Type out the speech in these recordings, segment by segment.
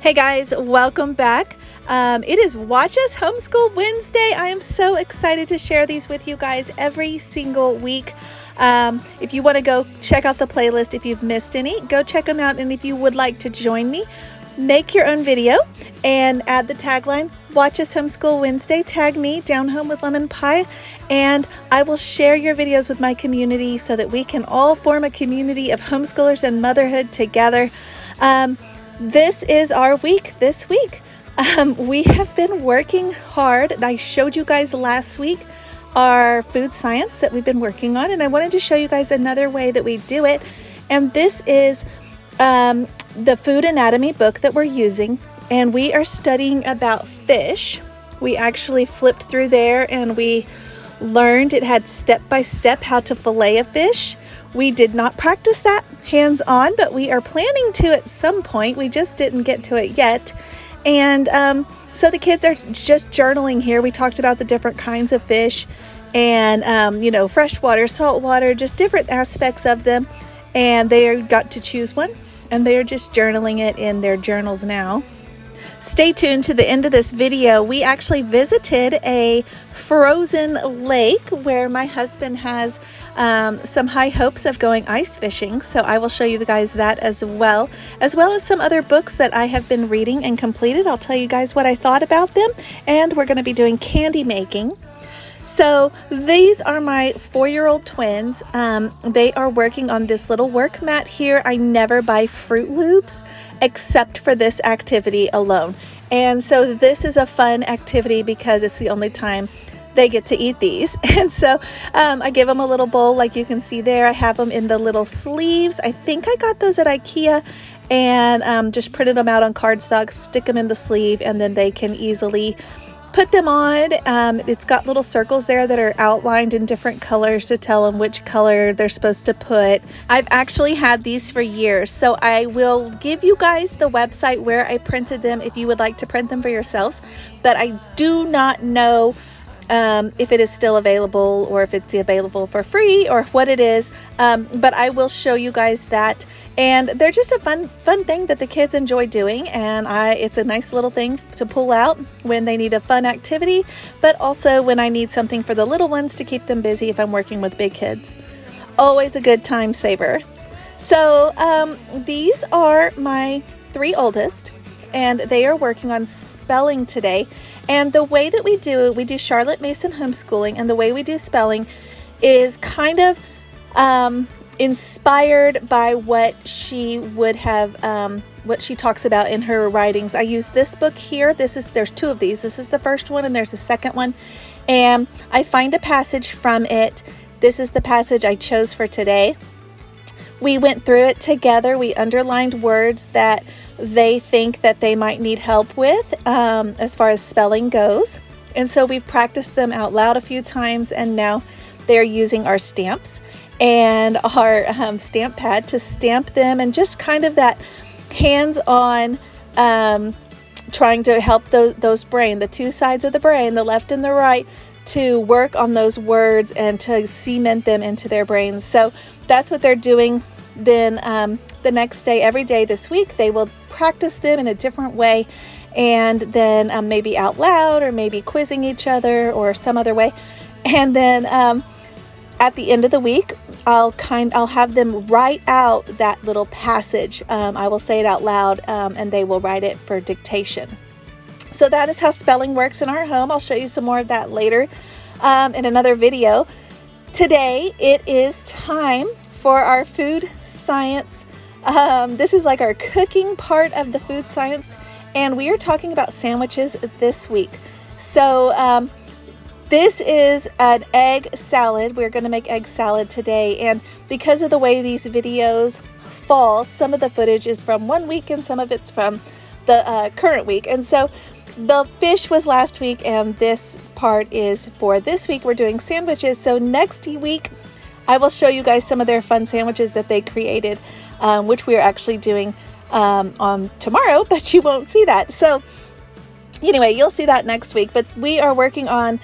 Hey guys, welcome back. It is Watch Us Homeschool Wednesday. I am so excited to share these with you guys every single week. If you want to go check out the playlist, if you've missed any, go check them out. And if you would like to join me, make your own video and add the tagline, Watch Us Homeschool Wednesday, tag me, Down Home with Lemon Pie, and I will share your videos with my community so that we can all form a community of homeschoolers and motherhood together. This is our week this week. We have been working hard. I showed you guys last week our food science that we've been working on, and I wanted to show you guys another way that we do it. And this is the food anatomy book that we're using, and we are studying about fish. We actually flipped through there and we learned it had step-by-step how to fillet a fish. We did not practice that hands-on, but we are planning to at some point. We just didn't get to it yet. And so the kids are just journaling here. We talked about the different kinds of fish and, freshwater, saltwater, just different aspects of them. And they got to choose one, and they are just journaling it in their journals now. Stay tuned to the end of this video. We actually visited a frozen lake where my husband has some high hopes of going ice fishing. So I will show you guys that as well as some other books that I have been reading and completed. I'll tell you guys what I thought about them, and we're going to be doing candy making. So these are my 4-year-old twins. They are working on this little work mat here. I never buy Fruit Loops except for this activity alone. And so this is a fun activity because it's the only time they get to eat these. And so I give them a little bowl like you can see there. I have them in the little sleeves. I think I got those at IKEA, and just printed them out on cardstock, stick them in the sleeve, and then they can easily put them on. It's got little circles there that are outlined in different colors to tell them which color they're supposed to put. I've actually had these for years, so I will give you guys the website where I printed them if you would like to print them for yourselves, but I do not know if it is still available or if it's available for free or what it is, but I will show you guys that. And they're just a fun thing that the kids enjoy doing, and it's a nice little thing to pull out when they need a fun activity, but also when I need something for the little ones to keep them busy if I'm working with big kids. Always a good time saver. So these are my 3 oldest, and they are working on spelling today. And the way that we do it, we do Charlotte Mason homeschooling, and the way we do spelling is kind of inspired by what she would have, what she talks about in her writings. I use this book here. There's 2 of these. This is the first one, and there's a second one. And I find a passage from it. This is the passage I chose for today. We went through it together. We underlined words that they think that they might need help with as far as spelling goes. And so we've practiced them out loud a few times, and now they're using our stamps and our stamp pad to stamp them, and just kind of that hands-on trying to help those brain, the 2 sides of the brain, the left and the right, to work on those words and to cement them into their brains. So that's what they're doing. Then the next day, every day this week, they will practice them in a different way, and then maybe out loud, or maybe quizzing each other, or some other way. And then at the end of the week, I'll have them write out that little passage. I will say it out loud, and they will write it for dictation. So that is how spelling works in our home. I'll show you some more of that later in another video. Today, it is time for our food science. This is like our cooking part of the food science, and we are talking about sandwiches this week. So this is an egg salad. We're going to make egg salad today, and because of the way these videos fall, some of the footage is from one week and some of it's from the current week. And so the fish was last week, and this part is for this week. We're doing sandwiches. So next week, I will show you guys some of their fun sandwiches that they created, which we are actually doing on tomorrow, but you won't see that. So anyway, you'll see that next week. But we are working on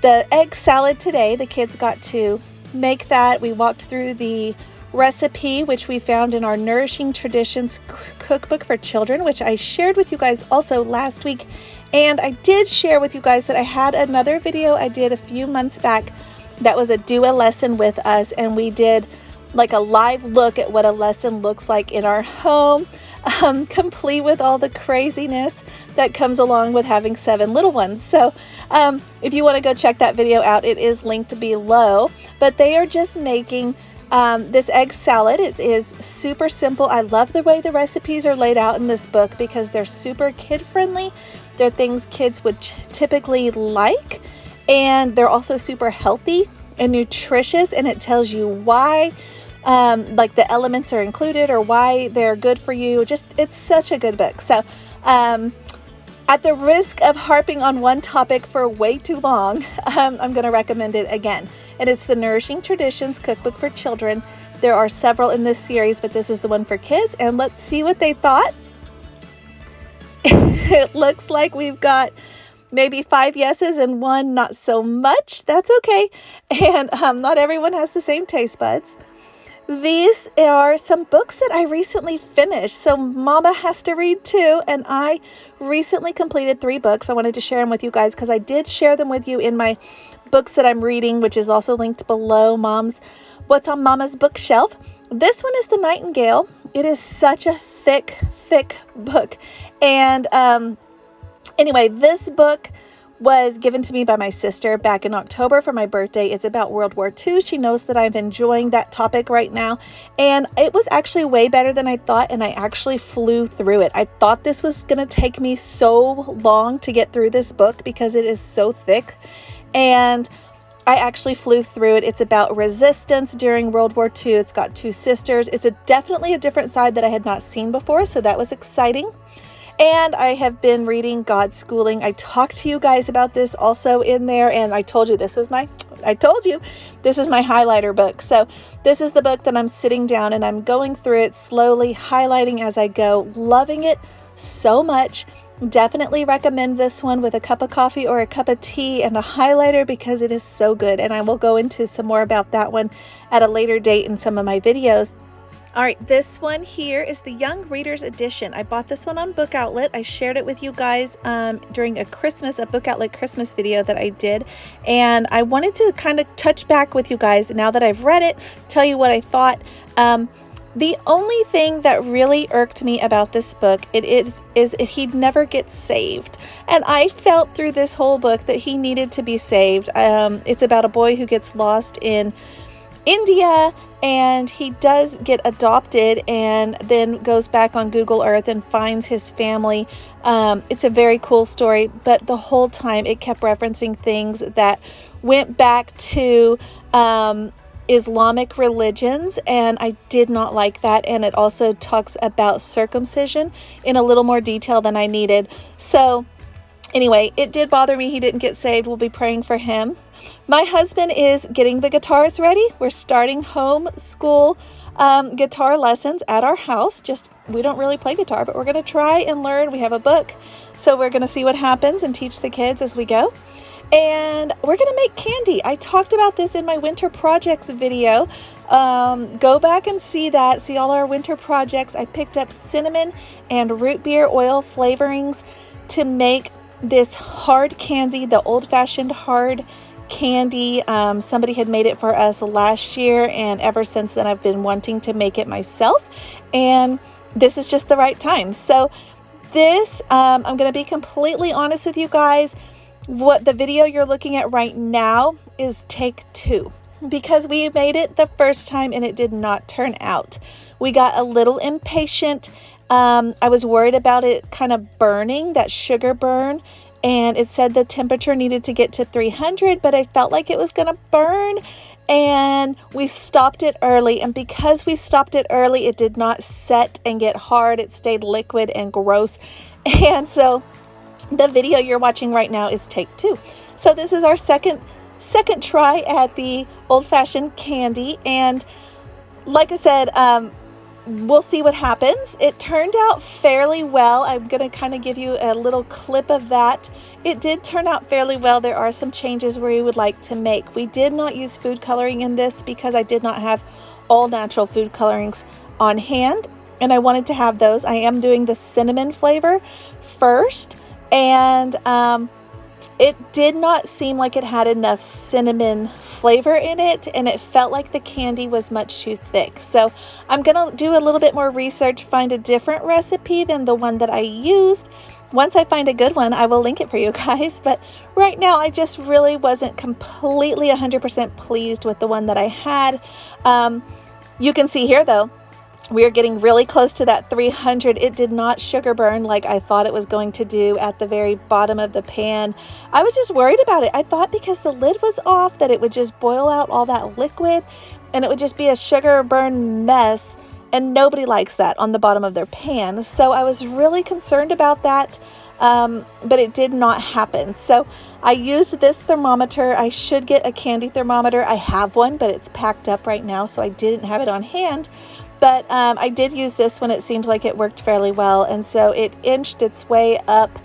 the egg salad today. The kids got to make that. We walked through the recipe, which we found in our Nourishing Traditions cookbook for children, which I shared with you guys also last week. And I did share with you guys that I had another video I did a few months back that was a do a lesson with us, and we did like a live look at what a lesson looks like in our home, complete with all the craziness that comes along with having 7 little ones. So if you want to go check that video out, it is linked below. But they are just making this egg salad. It is super simple. I love the way the recipes are laid out in this book because they're super kid friendly. They're things kids would typically like, and they're also super healthy and nutritious, and it tells you why like the elements are included or why they're good for you. Just, it's such a good book. So at the risk of harping on one topic for way too long, I'm going to recommend it again. And it's the Nourishing Traditions cookbook for children. There are several in this series, but this is the one for kids. And let's see what they thought. It looks like we've got maybe 5 yeses and 1 not so much. That's okay. And not everyone has the same taste buds. These are some books that I recently finished. So Mama has to read too. And I recently completed 3 books. I wanted to share them with you guys because I did share them with you in my books that I'm reading, which is also linked below, What's on Mama's Bookshelf. This one is The Nightingale. It is such a thick book. And anyway, this book was given to me by my sister back in October for my birthday. It's about World War II. She knows that I'm enjoying that topic right now. And it was actually way better than I thought, and I actually flew through it. I thought this was going to take me so long to get through this book because it is so thick. And I actually flew through it. It's about resistance during World War II. It's got 2 sisters. It's definitely a different side that I had not seen before, so that was exciting. And I have been reading God's Schooling. I talked to you guys about this also in there, and I told you this is my highlighter book. So this is the book that I'm sitting down and I'm going through it slowly, highlighting as I go, loving it so much. Definitely recommend this one with a cup of coffee or a cup of tea and a highlighter because it is so good. And I will go into some more about that one at a later date in some of my videos. All right, this one here is the Young Readers Edition. I bought this one on Book Outlet. I shared it with you guys during a Book Outlet Christmas video that I did. And I wanted to kind of touch back with you guys now that I've read it, tell you what I thought. The only thing that really irked me about this book is he'd never get saved. And I felt through this whole book that he needed to be saved. It's about a boy who gets lost in India, and he does get adopted and then goes back on Google Earth and finds his family. It's a very cool story, but the whole time it kept referencing things that went back to Islamic religions, and I did not like that. And it also talks about circumcision in a little more detail than I needed. So anyway, it did bother me he didn't get saved. We'll be praying for him. My husband is getting the guitars ready. We're starting homeschool guitar lessons at our house. We don't really play guitar, but we're going to try and learn. We have a book, so we're going to see what happens and teach the kids as we go. And we're going to make candy. I talked about this in my winter projects video. Go back and see that. See all our winter projects. I picked up cinnamon and root beer oil flavorings to make this hard candy, the old-fashioned hard candy. Somebody had made it for us last year, and ever since then I've been wanting to make it myself, and this is just the right time. So this, I'm going to be completely honest with you guys. What the video you're looking at right now is take 2 because we made it the first time and it did not turn out. We got a little impatient. I was worried about it kind of burning, that sugar burn. And it said the temperature needed to get to 300, but I felt like it was going to burn, and we stopped it early. And because we stopped it early, it did not set and get hard. It stayed liquid and gross. And so the video you're watching right now is take 2. So this is our second try at the old-fashioned candy. And like I said, we'll see what happens. It turned out fairly well. I'm going to kind of give you a little clip of that. It did turn out fairly well. There are some changes we would like to make. We did not use food coloring in this because I did not have all natural food colorings on hand, and I wanted to have those. I am doing the cinnamon flavor first, and it did not seem like it had enough cinnamon flavor in it, and it felt like the candy was much too thick. So I'm gonna do a little bit more research, find a different recipe than the one that I used. Once I find a good one, I will link it for you guys. But right now, I just really wasn't completely 100% pleased with the one that I had. You can see here though, we are getting really close to that 300. It did not sugar burn like I thought it was going to do at the very bottom of the pan. I was just worried about it. I thought because the lid was off that it would just boil out all that liquid and it would just be a sugar burn mess, and nobody likes that on the bottom of their pan. So I was really concerned about that, but it did not happen. So I used this thermometer. I should get a candy thermometer. I have one, but it's packed up right now, so I didn't have it on hand. But I did use this one. It seems like it worked fairly well. And so it inched its way up.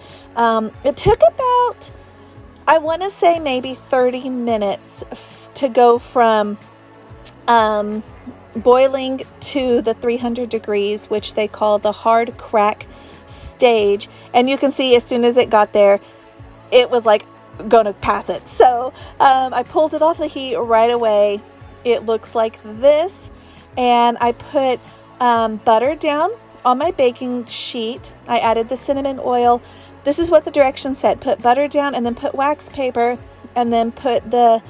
It took about, I want to say maybe 30 minutes to go from boiling to the 300 degrees, which they call the hard crack stage. And you can see as soon as it got there, it was like going to pass it. So I pulled it off the heat right away. It looks like this. And I put butter down on my baking sheet. I added the cinnamon oil. This is what the directions said. Put butter down and then put wax paper and then put the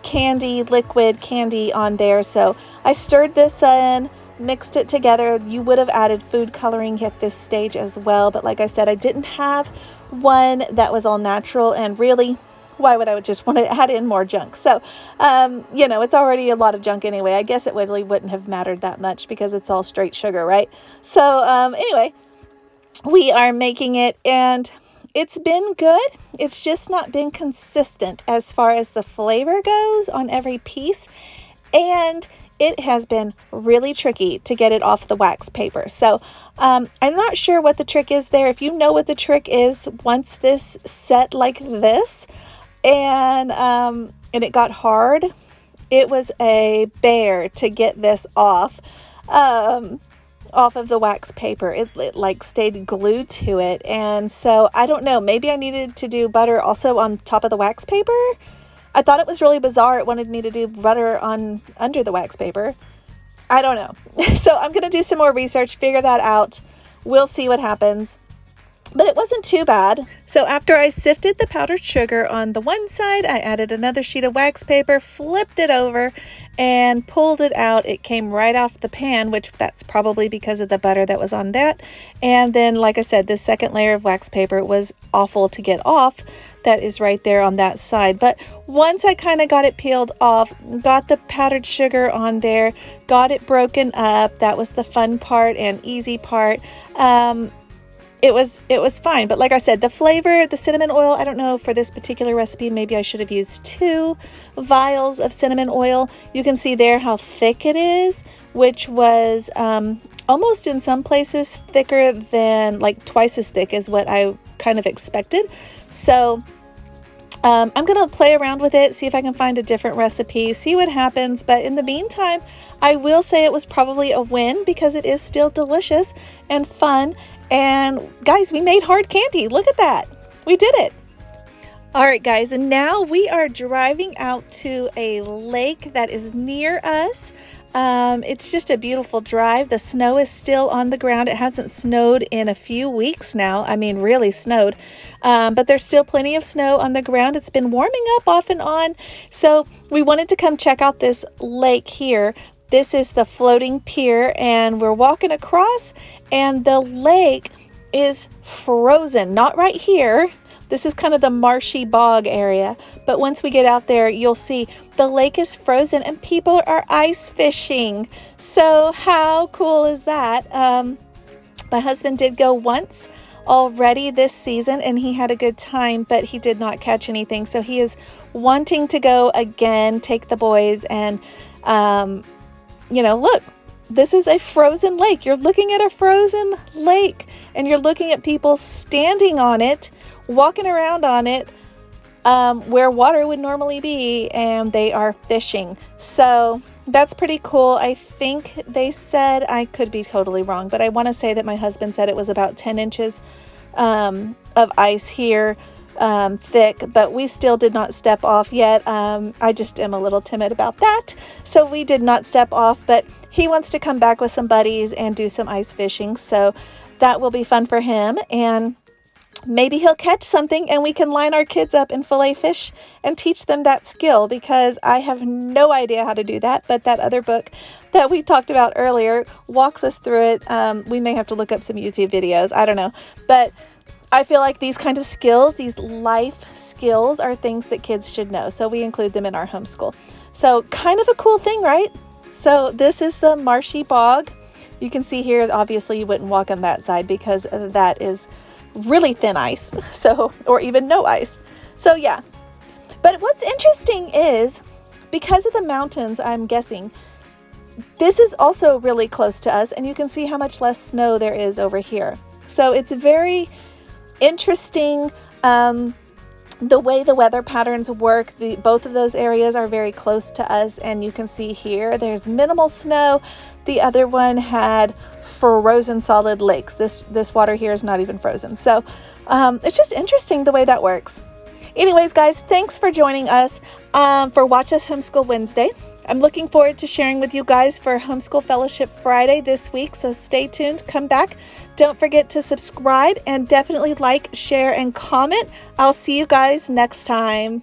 candy, liquid candy on there. So I stirred this in, mixed it together. You would have added food coloring at this stage as well. But like I said, I didn't have one that was all natural, and really, why would I just want to add in more junk? So, you know, it's already a lot of junk anyway. I guess it really wouldn't have mattered that much because it's all straight sugar, right? So, anyway, we are making it, and it's been good. It's just not been consistent as far as the flavor goes on every piece. And it has been really tricky to get it off the wax paper. So I'm not sure what the trick is there. If you know what the trick is, once this set like this, and it got hard, it was a bear to get this off of the wax paper. It like stayed glued to it. And so I don't know, maybe I needed to do butter also on top of the wax paper. I thought it was really bizarre. It wanted me to do butter under the wax paper. I don't know. So I'm going to do some more research, figure that out. We'll see what happens. But it wasn't too bad. So after I sifted the powdered sugar on the one side, I added another sheet of wax paper, flipped it over, and pulled it out. It came right off the pan, which that's probably because of the butter that was on that. And then, like I said, the second layer of wax paper was awful to get off. That is right there on that side. But once I kind of got it peeled off, got the powdered sugar on there, got it broken up, that was the fun part and easy part. It was fine. But like I said, the flavor, the cinnamon oil, I don't know, for this particular recipe, maybe I should have used 2 vials of cinnamon oil. You can see there how thick it is, which was almost in some places thicker than, like twice as thick as what I kind of expected. So I'm going to play around with it, see if I can find a different recipe, see what happens. But in the meantime, I will say it was probably a win because it is still delicious and fun. And guys, we made hard candy. Look at that. We did it. All right, guys, and now we are driving out to a lake that is near us. It's just a beautiful drive. The snow is still on the ground. It hasn't snowed in a few weeks now. I mean, really snowed. But there's still plenty of snow on the ground. It's been warming up off and on. So we wanted to come check out this lake here. This is the floating pier, and we're walking across, and the lake is frozen. Not right here. This is kind of the marshy bog area. But once we get out there, you'll see the lake is frozen and people are ice fishing. So how cool is that? My husband did go once already this season and he had a good time, but he did not catch anything. So he is wanting to go again, take the boys, and, you know, look. This is a frozen lake. You're looking at a frozen lake and you're looking at people standing on it, walking around on it, where water would normally be, and they are fishing. So that's pretty cool. I think they said, I could be totally wrong, but I want to say that my husband said it was about 10 inches of ice here, thick, but we still did not step off yet. I just am a little timid about that, so we did not step off, but he wants to come back with some buddies and do some ice fishing, so that will be fun for him, and maybe he'll catch something and we can line our kids up and fillet fish and teach them that skill, because I have no idea how to do that, but that other book that we talked about earlier walks us through it. We may have to look up some YouTube videos, I don't know, but I feel like these kinds of skills, these life skills, are things that kids should know, so we include them in our homeschool. So kind of a cool thing, right? So this is the marshy bog. You can see here, obviously you wouldn't walk on that side because that is really thin ice, so, or even no ice. So yeah, but what's interesting is, because of the mountains, I'm guessing, this is also really close to us, and you can see how much less snow there is over here. So it's very interesting the way the weather patterns work. Both of those areas are very close to us, and you can see here there's minimal snow. The other one had frozen solid lakes. This water here is not even frozen. So it's just interesting the way that works. Anyways, guys, thanks for joining us for Watch Us Homeschool Wednesday. I'm looking forward to sharing with you guys for Homeschool Fellowship Friday this week, so stay tuned, come back. Don't forget to subscribe and definitely like, share, and comment. I'll see you guys next time.